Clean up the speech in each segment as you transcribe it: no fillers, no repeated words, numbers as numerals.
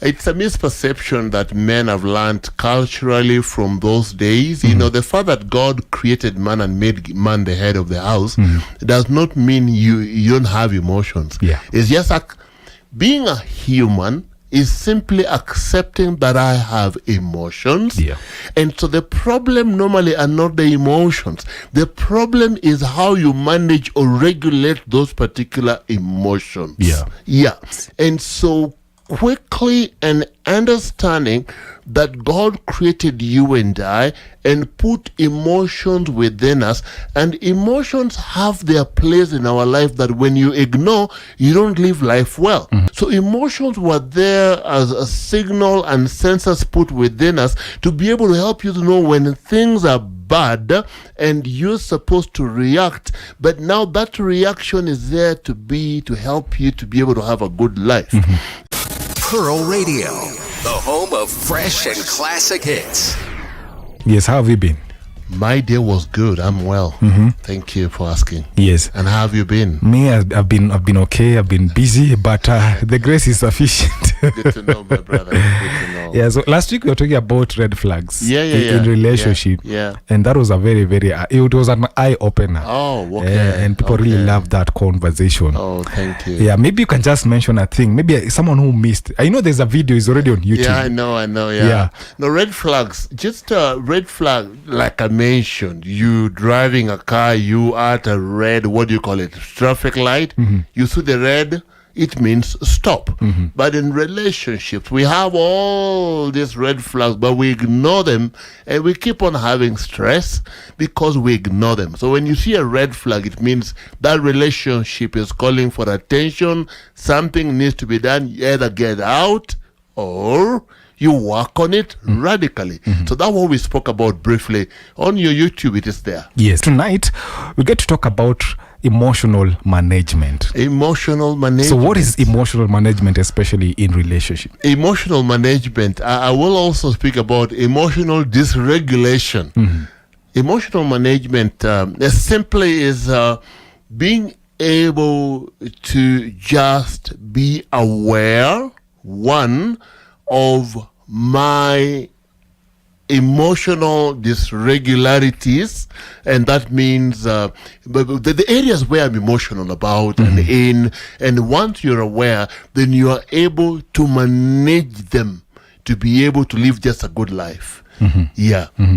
It's a misperception that men have learned culturally from those days. You know, the fact that God created man and made man the head of the house does not mean you don't have emotions. Yeah. It's just like being a human is simply accepting that I have emotions. Yeah. And so the problem normally are not the emotions. The problem is how you manage or regulate those particular emotions. Yeah. Yeah. And so quickly and understanding that God created you and I and put emotions within us, and emotions have their place in our life that when you ignore, you don't live life well. So emotions were there as a signal and sensors put within us to be able to help you to know when things are bad and you're supposed to react, but now that reaction is there to help you to be able to have a good life. Pearl Radio, the home of fresh and classic hits. Yes, how have you been? My day was good. I'm well. Thank you for asking. Yes. And how have you been? Me, I've been okay. I've been busy, but the grace is sufficient. Good to know, my brother. Good to know. Yeah. So last week we were talking about red flags. In relationship. Yeah. And that was a very, very. It was an eye opener. Oh, okay. And people really loved that conversation. Oh, thank you. Yeah. Maybe you can just mention a thing. Maybe someone who missed. I know there's a video. It's already on YouTube. Yeah, I know. Yeah. No, red flags. Just a red flag, like I mentioned. You driving a car, you are at a red, what do you call it? Traffic light. You see the red, it means stop. But in relationships, we have all these red flags, but we ignore them and we keep on having stress because we ignore them. So when you see a red flag, it means that relationship is calling for attention. Something needs to be done. You either get out or you work on it radically. So that's what we spoke about briefly. On your YouTube, it is there. Yes. Tonight, we get to talk about emotional management. Emotional management. So what is emotional management, especially in relationship? Emotional management. I will also speak about emotional dysregulation. Emotional management simply is being able to just be aware, one, of my emotional dysregularities, and that means the areas where I'm emotional about and once you're aware, then you are able to manage them to be able to live just a good life.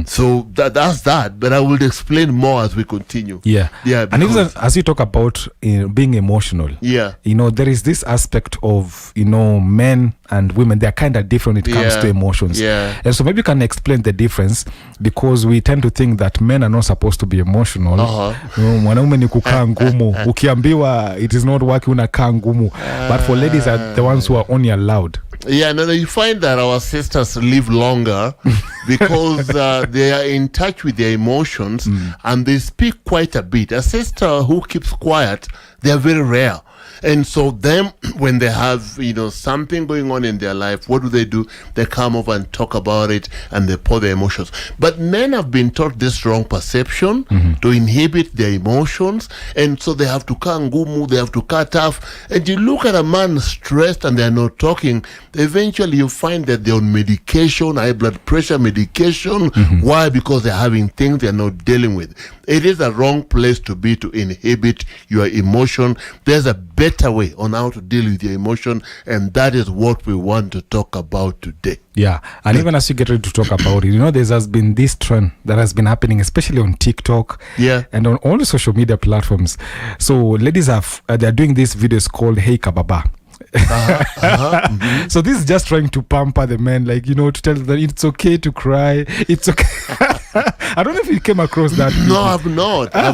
So that's that, but I will explain more as we continue. And even as you talk about being emotional, there is this aspect of men and women, they're kind of different when it comes to emotions. And so maybe you can explain the difference, because we tend to think that men are not supposed to be emotional. Mwanaume ni kukaa ngumu, ukiambiwa it is not working, unakaa ngumu. But for ladies are the ones who are only allowed. No, you find that our sisters live longer because they are in touch with their emotions and they speak quite a bit. A sister who keeps quiet, they are very rare. And so them, when they have, something going on in their life, what do? They come over and talk about it and they pour their emotions. But men have been taught this wrong perception to inhibit their emotions. And so they have to kangumu, they have to cut off. And you look at a man stressed and they're not talking, eventually you find that they're on medication, high blood pressure medication. Why? Because they're having things they're not dealing with. It is a wrong place to be to inhibit your emotion. There's a better way on how to deal with your emotion, and that is what we want to talk about today. And even as you get ready to talk about it, there has been this trend that has been happening, especially on TikTok and on all the social media platforms. So ladies they're doing these videos called Hey Kababa. So this is just trying to pamper the men, to tell them that it's okay to cry, it's okay. I don't know if you came across that. No, I've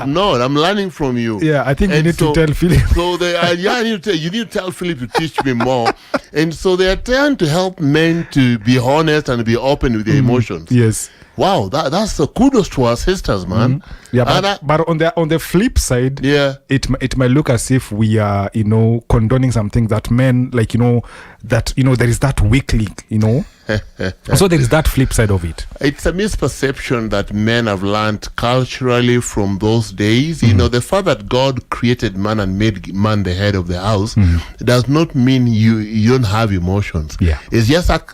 not. I'm learning from you. I think you need to tell Philip. So you need to tell Philip to teach me more. And so they are trying to help men to be honest and be open with their emotions. Yes. Wow, that's a kudos to our sisters, man. But on the flip side, it might look as if we are, condoning something that men, that, there is that weak link, So there is that flip side of it. It's a misperception that men have learned culturally from those days. You know, the fact that God created man and made man the head of the house does not mean you don't have emotions. Yeah. It's just like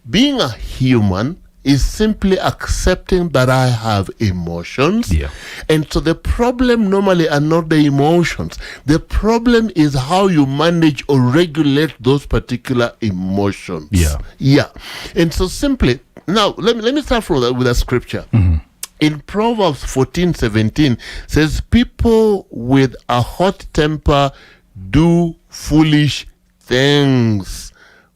being a human is simply accepting that I have emotions. Yeah. And so the problem normally are not the emotions. The problem is how you manage or regulate those particular emotions. Yeah. Yeah. And so simply, now let me start with a scripture. In Proverbs 14:17 says, people with a hot temper do foolish things.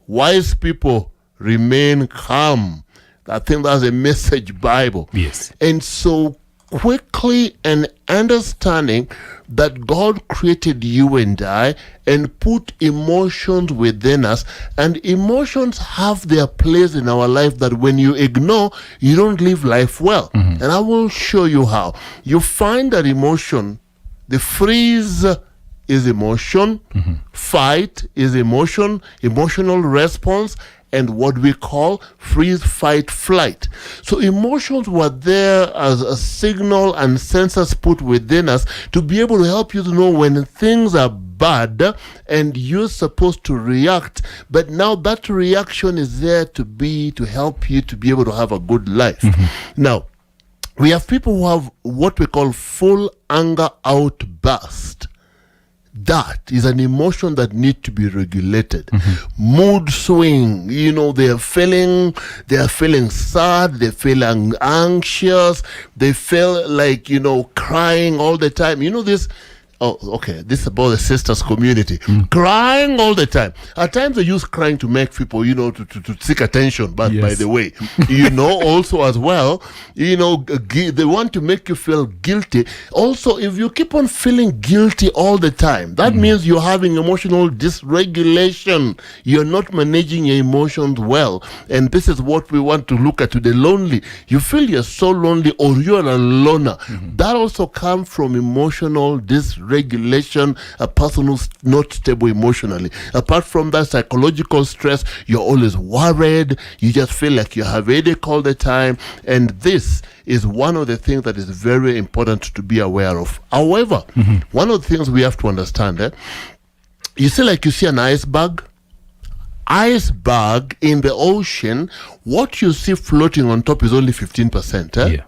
Wise people remain calm. I think that's a Message Bible. Yes. And so quickly and understanding that God created you and I and put emotions within us, and emotions have their place in our life that when you ignore, you don't live life well. And I will show you how. You find that emotion, the freeze is emotion, fight is emotion, emotional response, and what we call freeze, fight, flight. So emotions were there as a signal and sensors put within us to be able to help you to know when things are bad and you're supposed to react. But now that reaction is there to help you to be able to have a good life. Now, we have people who have what we call full anger outburst. That is an emotion that needs to be regulated. Mood swing, you know, they are feeling sad, they feel anxious, they feel like, you know, crying all the time. You know this. Oh, okay. This is about the sisters community. Crying all the time. At times they use crying to make people, you know, to seek attention. But by the way, you know, also as well, you know, they want to make you feel guilty. Also, if you keep on feeling guilty all the time, that means you're having emotional dysregulation. You're not managing your emotions well. And this is what we want to look at today. Lonely. You feel you're so lonely or you're a loner. That also comes from emotional dysregulation. A person who's not stable emotionally. Apart from that psychological stress, you're always worried. You just feel like you have a headache all the time. And this is one of the things that is very important to be aware of. However, one of the things we have to understand, you see an iceberg in the ocean, what you see floating on top is only 15%.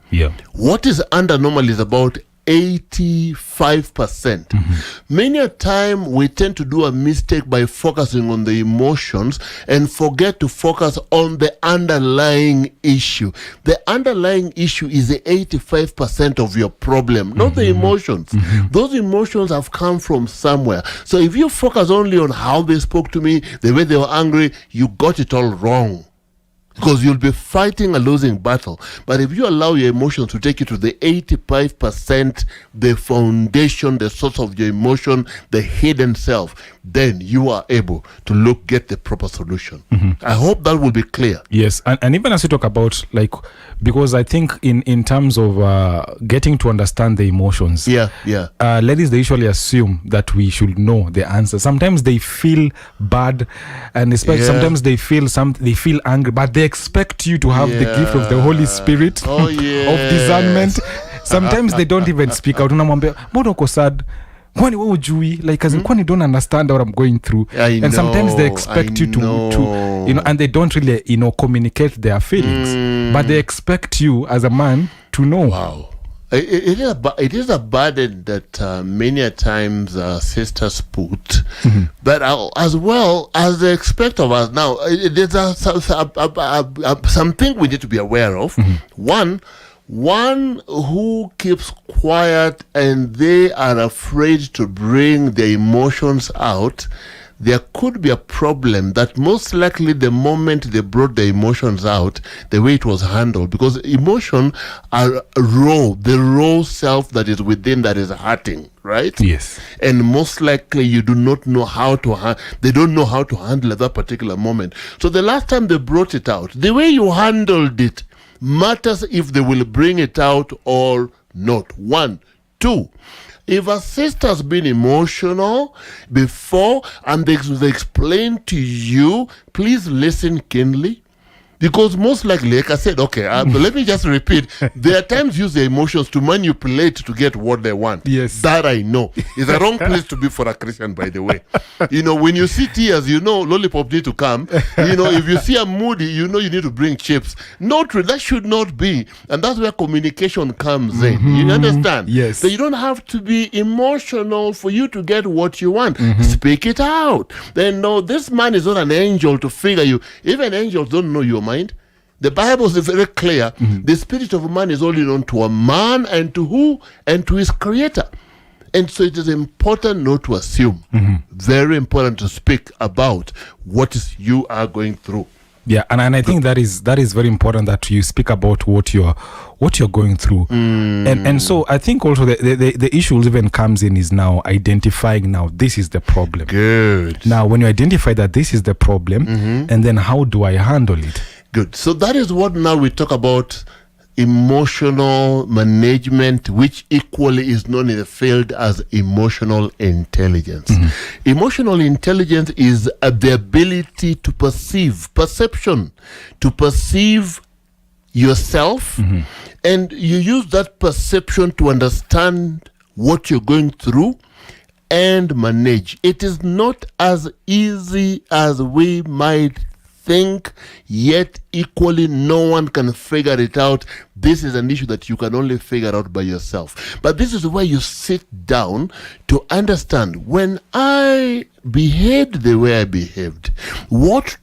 What is under normal is about 85%. Many a time we tend to do a mistake by focusing on the emotions and forget to focus on the underlying issue. The underlying issue is the 85% of your problem, not the emotions. Those emotions have come from somewhere. So if you focus only on how they spoke to me, the way they were angry, you got it all wrong. Because you'll be fighting a losing battle. But if you allow your emotions to take you to the 85%, the foundation, the source of your emotion, the hidden self, then you are able to get the proper solution. I hope that will be clear. Yes, and even as you talk about, like, because I think in terms of getting to understand the emotions, ladies, they usually assume that we should know the answer. Sometimes they feel bad, and especially sometimes they feel angry, but they expect you to have the gift of the Holy Spirit of discernment. Sometimes they don't even speak out. Unamwambia, mbona uko sad? Kwani wewe hujui? Like, as in, kwani don't understand what I'm going through? And sometimes they expect you to, you know, and they don't really, you know, communicate their feelings. But they expect you as a man to know. Wow. It is a burden that many a times sisters put, but as well as they expect of us. Now, there's something we need to be aware of. One who keeps quiet and they are afraid to bring their emotions out, there could be a problem that most likely the moment they brought the emotions out, the way it was handled, because emotion are raw, the raw self that is within that is hurting, right? Yes. And most likely you do not know how to they don't know how to handle that particular moment. So the last time they brought it out, the way you handled it matters if they will bring it out or not. 1, 2. If a sister's been emotional before and they explain to you, please listen keenly. Because most likely, like I said, okay, let me just repeat. There are times use their emotions to manipulate to get what they want. Yes. That I know. It's the wrong place to be for a Christian, by the way. When you see tears, lollipop need to come. If you see a moody, you need to bring chips. Not true. That should not be. And that's where communication comes in. You understand? Yes. So you don't have to be emotional for you to get what you want. Speak it out. Then, no, this man is not an angel to figure you. Even angels don't know your mind. The Bible is very clear. The spirit of man is only known to a man, and to who? And to his creator. And so it is important not to assume. Very important to speak about what you are going through. Yeah, and I think that is very important, that you speak about what you're going through. And so I think also the issue even comes in is now identifying now this is the problem. Good. Now when you identify that this is the problem, and then how do I handle it? Good. So that is what now we talk about emotional management, which equally is known in the field as emotional intelligence. Emotional intelligence is the ability to perception, to perceive yourself, and you use that perception to understand what you're going through and manage. It is not as easy as we might think, yet equally no one can figure it out. This is an issue that you can only figure out by yourself. But this is where you sit down to understand, when I behaved the way I behaved, what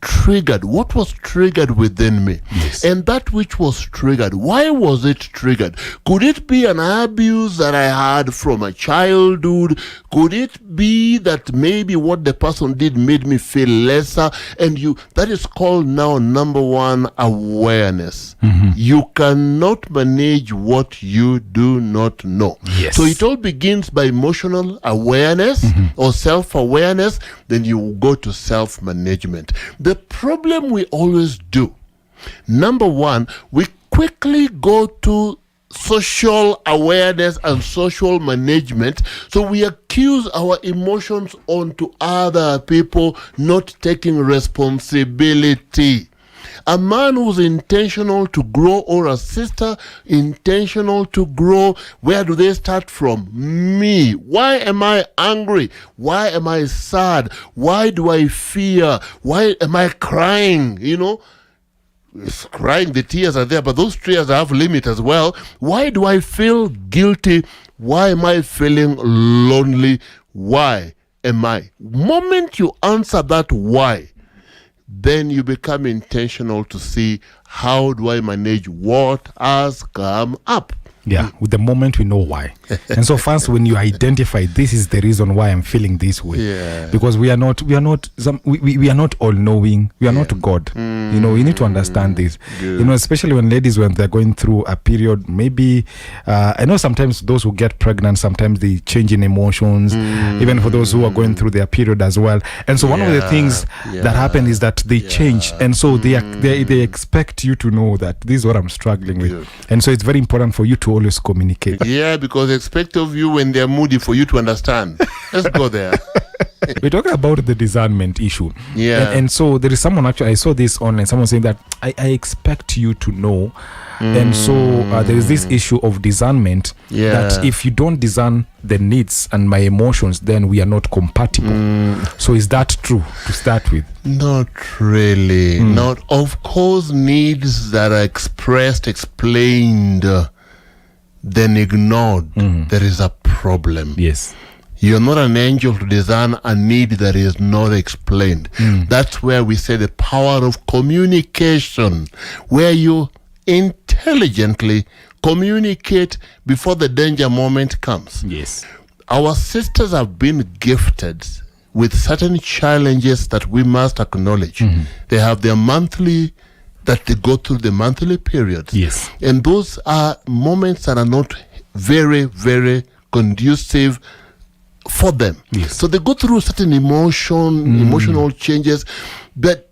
was triggered within me? Yes. And that which was triggered, why was it triggered? Could it be an abuse that I had from a childhood? Could it be that maybe what the person did made me feel lesser? And that is called now, number one, awareness. You cannot manage what you do not know. Yes. So it all begins by emotional awareness or self-awareness. Then you go to self-management. The problem we always do, number one, we quickly go to social awareness and social management. So we accuse our emotions onto other people, not taking responsibility. A man who's intentional to grow, or a sister intentional to grow, where do they start from? Me. Why am I angry? Why am I sad? Why do I fear? Why am I crying? It's crying, the tears are there, but those tears have limit as well. Why do I feel guilty? Why am I feeling lonely? Why am I? Moment you answer that why, then you become intentional to see, how do I manage what has come up? Yeah, with the moment we know why. And so first, when you identify this is the reason why I'm feeling this way, because we are not all knowing, we are not God. You need to understand this. Especially when they're going through a period, maybe I know sometimes those who get pregnant, sometimes they change in emotions, even for those who are going through their period as well. And so one of the things that happen is that they change, and so they expect you to know that this is what I'm struggling with. And so it's very important for you to always communicate. Yeah, because they expect of you when they're moody for you to understand. Let's go there. We're talking about the discernment issue. Yeah. And so there is someone, actually, I saw this online, someone saying that I expect you to know. And so there is this issue of discernment, that if you don't discern the needs and my emotions, then we are not compatible. So is that true to start with? Not really. Not, of course, needs that are expressed, explained, then ignored, there is a problem. Yes. You're not an angel to discern a need that is not explained. That's where we say the power of communication, where you intelligently communicate before the danger moment comes. Yes. Our sisters have been gifted with certain challenges that we must acknowledge. They have their monthly, that they go through the monthly periods. Yes. And those are moments that are not very, very conducive for them. Yes. So they go through certain emotional changes. But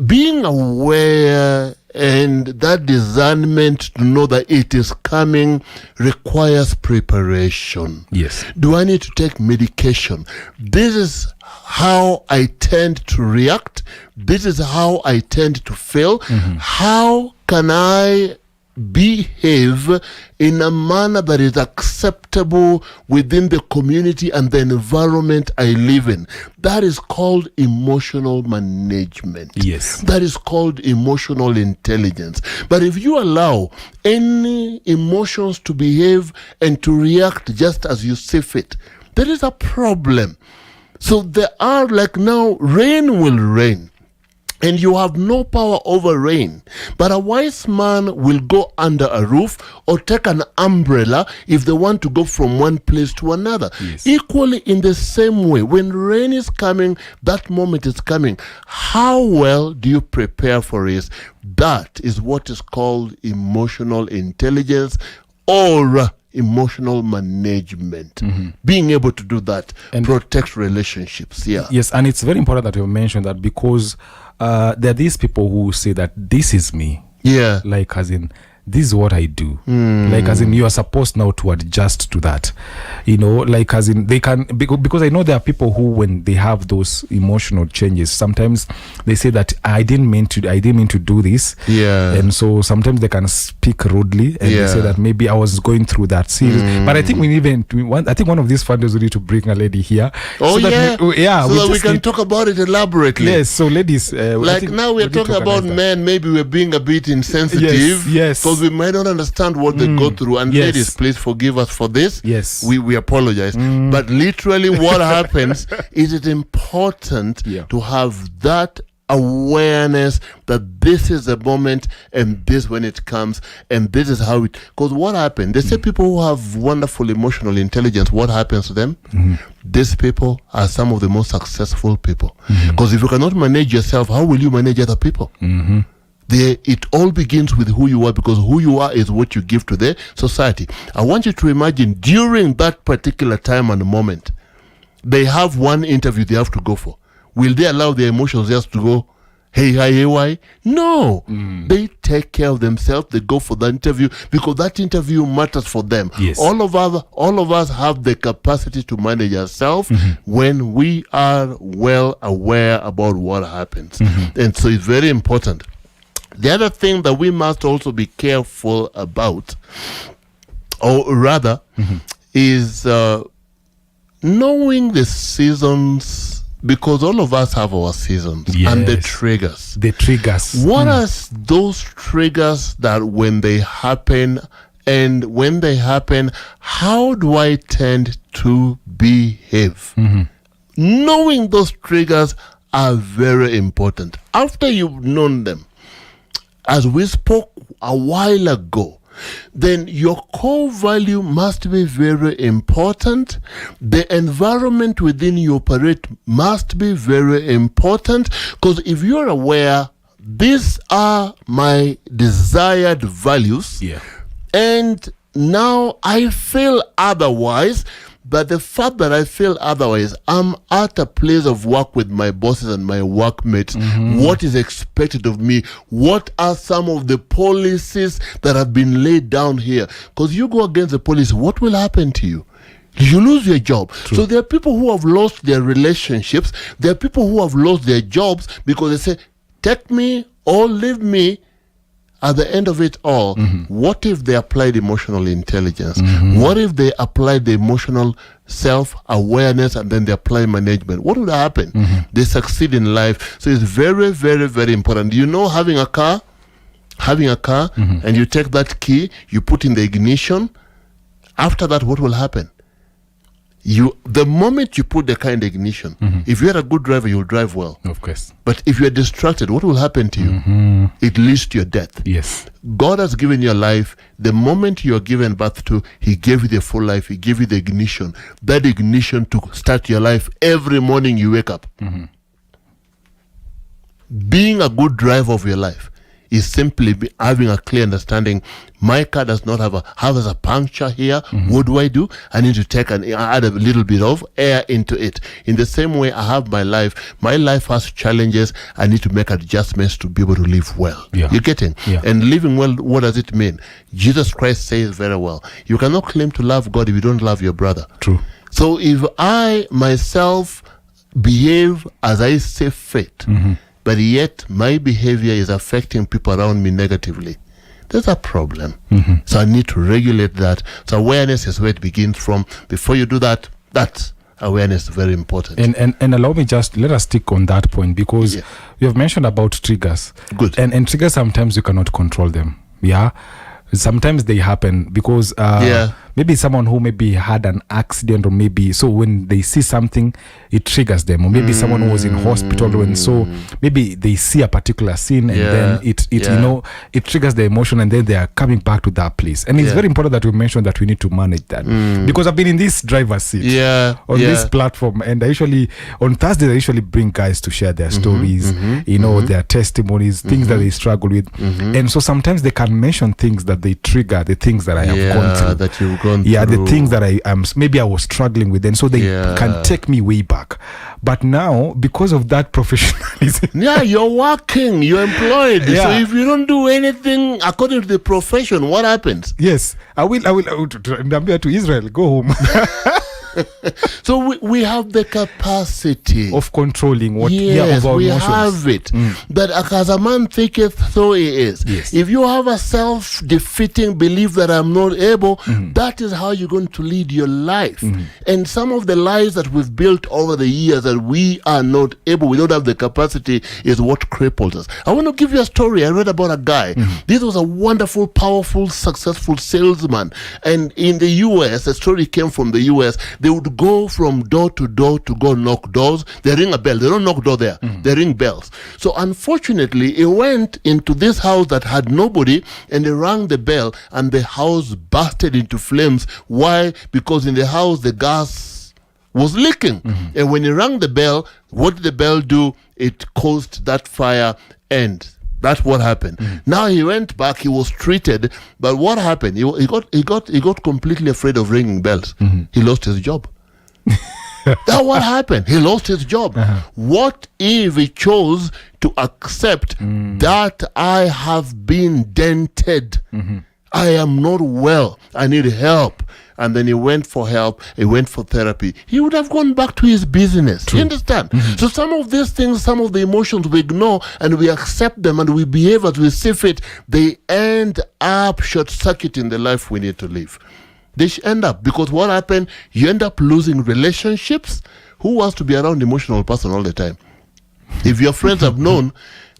being aware And that discernment to know that it is coming requires preparation. Yes. Do I need to take medication? This is how I tend to react. This is how I tend to feel. How can I behave in a manner that is acceptable within the community and the environment I live in? That is called emotional management. Yes. That is called emotional intelligence. But if you allow any emotions to behave and to react just as you see fit, there is a problem. So there are, like now, rain will rain. And you have no power over rain. But a wise man will go under a roof or take an umbrella if they want to go from one place to another. Yes. Equally, in the same way, when rain is coming, that moment is coming. How well do you prepare for it? That is what is called emotional intelligence or emotional management. Being able to do that and protects relationships. Yeah. Yes, and it's very important that you mentioned that, because there are these people who say that this is me. Yeah. Like, as in, this is what I do. Like, as in, you are supposed now to adjust to that. You know, like, as in, they can, because I know there are people who, when they have those emotional changes, sometimes they say that I didn't mean to do this. Yeah. And so sometimes they can speak rudely, and they say that maybe I was going through that series. But I think I think one of these funders will need to bring a lady here. Oh, so that we can talk about it elaborately. Yes, so ladies, like now we're talking about men, maybe we're being a bit insensitive. Yes. Because we might not understand what they go through. And ladies, please forgive us for this. Yes. We apologize. But literally what happens is it important to have that awareness that this is the moment and this when it comes and this is how it, because what happened, they say people who have wonderful emotional intelligence, what happens to them? These people are some of the most successful people, because if you cannot manage yourself, how will you manage other people? It all begins with who you are, because who you are is what you give to the society. I want you to imagine during that particular time and moment, they have one interview they have to go for. Will they allow their emotions just to go, hey, hi, hey, why? No. They take care of themselves. They go for the interview because that interview matters for them. Yes. All of us have the capacity to manage ourselves when we are well aware about what happens. And so it's very important. The other thing that we must also be careful about, or rather, is knowing the seasons, because all of us have our seasons and the triggers. The triggers. What are those triggers that when they happen, and when they happen, how do I tend to behave? Knowing those triggers are very important. After you've known them, as we spoke a while ago, then your core value must be very important. The environment within you operate must be very important, because if you're aware, these are my desired values, and now I feel otherwise. But the fact that I feel otherwise, I'm at a place of work with my bosses and my workmates. What is expected of me? What are some of the policies that have been laid down here? Because you go against the policy, what will happen to you? You lose your job. True. So there are people who have lost their relationships. There are people who have lost their jobs because they say, take me or leave me. At the end of it all, what if they applied emotional intelligence? What if they applied the emotional self-awareness and then they apply management? What would happen? They succeed in life. So it's very, very, very important. You know, having a car, and you take that key, you put in the ignition. After that, what will happen? The moment you put the car in the ignition, if you're a good driver, you'll drive well. Of course. But if you're distracted, what will happen to you? It leads to your death. Yes. God has given you a life. The moment you are given birth to, He gave you the full life. He gave you the ignition. That ignition to start your life every morning you wake up. Being a good driver of your life is simply having a clear understanding. My car does not have a puncture here. What do? I need to take and add a little bit of air into it. In the same way, I have my life. My life has challenges. I need to make adjustments to be able to live well. Yeah. You're getting? Yeah. And living well, what does it mean? Jesus Christ says very well, you cannot claim to love God if you don't love your brother. True. So if I myself behave as I see fit, but yet my behavior is affecting people around me negatively, there's a problem. So I need to regulate that. So awareness is where it begins from. Before you do that, that's awareness is very important. And allow me just, let us stick on that point, because you have mentioned about triggers. Good. And triggers, sometimes you cannot control them. Yeah. Sometimes they happen because maybe someone who maybe had an accident, or maybe so when they see something, it triggers them, or maybe someone who was in hospital, and so maybe they see a particular scene, and then it it triggers the emotion, and then they are coming back to that place. And it's very important that we mention that we need to manage that, because I've been in this driver's seat on this platform, and I usually on Thursdays I usually bring guys to share their stories, their testimonies, things that they struggle with, and so sometimes they can mention things that they trigger the things that I have gone through, that you've gone through. through. The things that I maybe I was struggling with, and so they can take me way back. But now, because of that professionalism, you're working, you're employed. So if you don't do anything according to the profession, what happens? Yes, I will to Israel, go home. So we have the capacity of controlling what we emotions. Have it. But as a man thinketh, so he is. If you have a self-defeating belief that I'm not able, that is how you're going to lead your life. And some of the lies that we've built over the years that we are not able, we don't have the capacity, is what cripples us. I want to give you a story. I read about a guy. This was a wonderful, powerful, successful salesman. And in the US, a story came from the US. They would go from door to door to go knock doors. They ring a bell. They don't knock door there. They ring bells. So unfortunately, he went into this house that had nobody, and he rang the bell, and the house bursted into flames. Why? Because in the house, the gas was leaking. And when he rang the bell, what did the bell do? It caused that fire, and that's what happened. Now he went back. He was treated, but what happened? He got completely afraid of ringing bells. He lost his job. That's what happened. He lost his job. What if he chose to accept that I have been dented? I am not well. I need help. And then he went for help. He went for therapy. He would have gone back to his business. True. You understand? So some of these things, some of the emotions we ignore and we accept them and we behave as we see fit, they end up short-circuiting the life we need to live. They end up, because what happened? You end up losing relationships. Who wants to be around an emotional person all the time? If your friends have known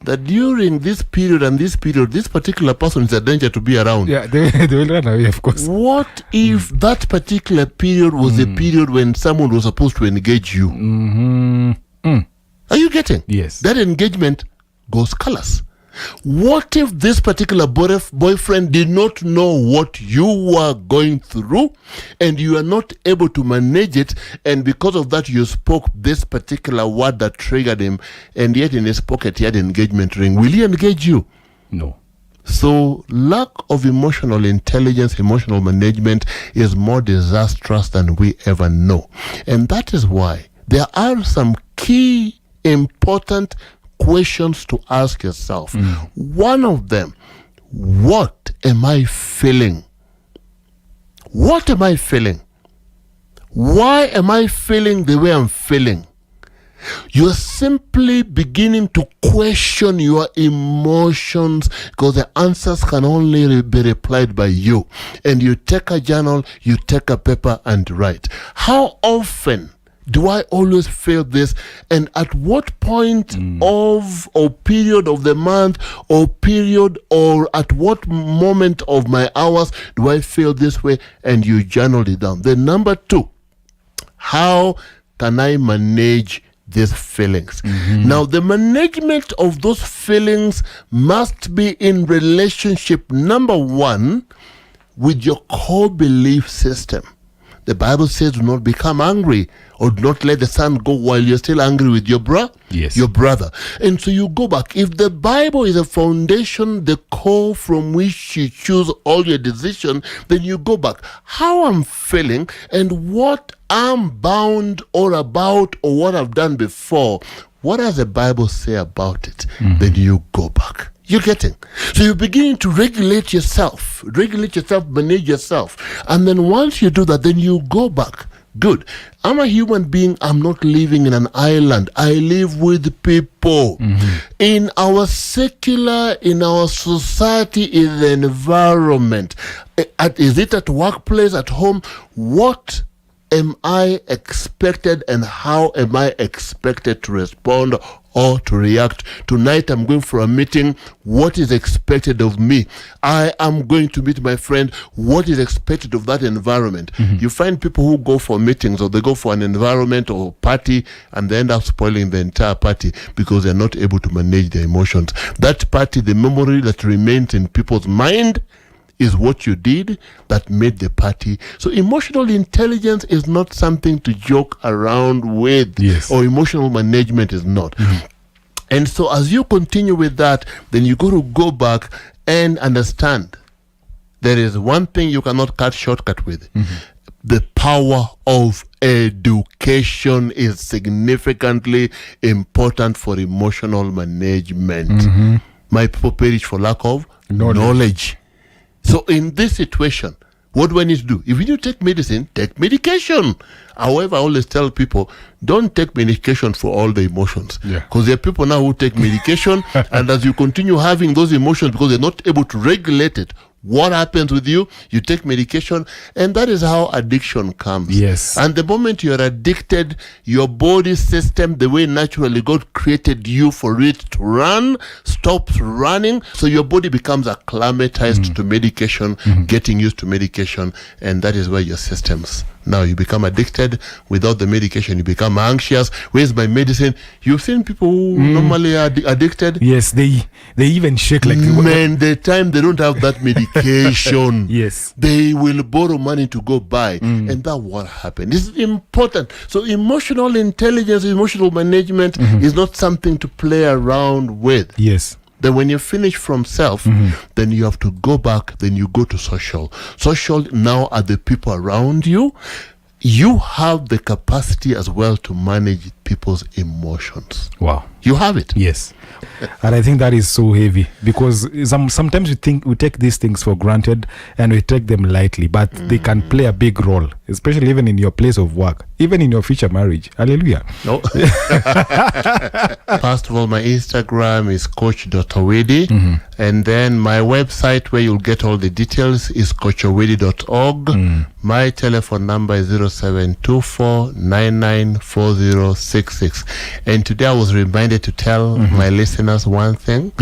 that during this period and this period, this particular person is a danger to be around. Yeah, they will run away, of course. What if that particular period was a period when someone was supposed to engage you? Are you getting? Yes. That engagement goes callous. What if this particular boyfriend did not know what you were going through, and you are not able to manage it, and because of that you spoke this particular word that triggered him, and yet in his pocket he had an engagement ring? Will he engage you? No. So lack of emotional intelligence, emotional management is more disastrous than we ever know. And that is why there are some key important questions to ask yourself. One of them, what am I feeling? What am I feeling? Why am I feeling the way I'm feeling? You're simply beginning to question your emotions, because the answers can only be replied by you. And you take a journal, you take a paper and write. How often do I always feel this? And at what point of or period of the month or period or at what moment of my hours do I feel this way? And you journal it down. Then number 2, how can I manage these feelings? Now, the management of those feelings must be in relationship, number 1, with your core belief system. The Bible says do not become angry, or do not let the sun go while you're still angry with your brother. And so you go back. If the Bible is a foundation, the core from which you choose all your decisions, then you go back. How I'm feeling and what I'm bound or about or what I've done before, what does the Bible say about it? Then you go back. You're getting. So you're beginning to regulate yourself, manage yourself. And then once you do that, then you go back. Good. I'm a human being. I'm not living in an island. I live with people. In our secular, in our society, in the environment. Is it at workplace, at home? What am I expected and how am I expected to respond or to react? Tonight I'm going for a meeting. What is expected of me? I am going to meet my friend. What is expected of that environment? You find people who go for meetings or they go for an environment or party and they end up spoiling the entire party because they're not able to manage their emotions. That party, the memory that remains in people's mind is what you did that made the party. So emotional intelligence is not something to joke around with, or emotional management is not. And so as you continue with that, then you got to go back and understand there is one thing you cannot cut shortcut with. The power of education is significantly important for emotional management. My people perish for lack of knowledge. So in this situation, what do I need to do? If you need to take medicine, take medication. However, I always tell people, don't take medication for all the emotions. Because there are people now who take medication, and as you continue having those emotions because they're not able to regulate it, what happens with you? You take medication, and that is how addiction comes. And the moment you're addicted, your body system, the way naturally God created you for it to run, stops running. So your body becomes acclimatized to medication, getting used to medication, and that is where your systems. Now you become addicted. Without the medication, you become anxious. Where's my medicine? You've seen people who normally are addicted. Yes, they even shake like... Man, the time they don't have that medication, they will borrow money to go buy. And that's what happened. It's important. So emotional intelligence, emotional management is not something to play around with. Then when you finish from self, then you have to go back, then you go to social. Social now are the people around you. You have the capacity as well to manage people's emotions. Wow. You have it. And I think that is so heavy because sometimes we take these things for granted and we take them lightly, but they can play a big role, especially even in your place of work, even in your future marriage. Hallelujah. No. First of all, my Instagram is coach.owidi. And then my website where you'll get all the details is coachowidi.org. My telephone number is 0724994066. And today I was reminded to tell my listeners one thing.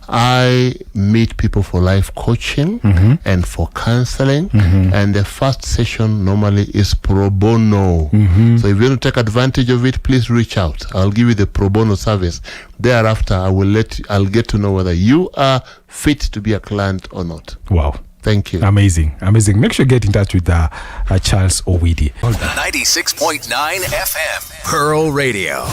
I meet people for life coaching and for counseling. And the first session normally is pro bono. So if you want to take advantage of it, please reach out. I'll give you the pro bono service. Thereafter, I'll get to know whether you are fit to be a client or not. Wow. Thank you. Amazing. Make sure you get in touch with Charles Owidi. 96.9 FM, Pearl Radio.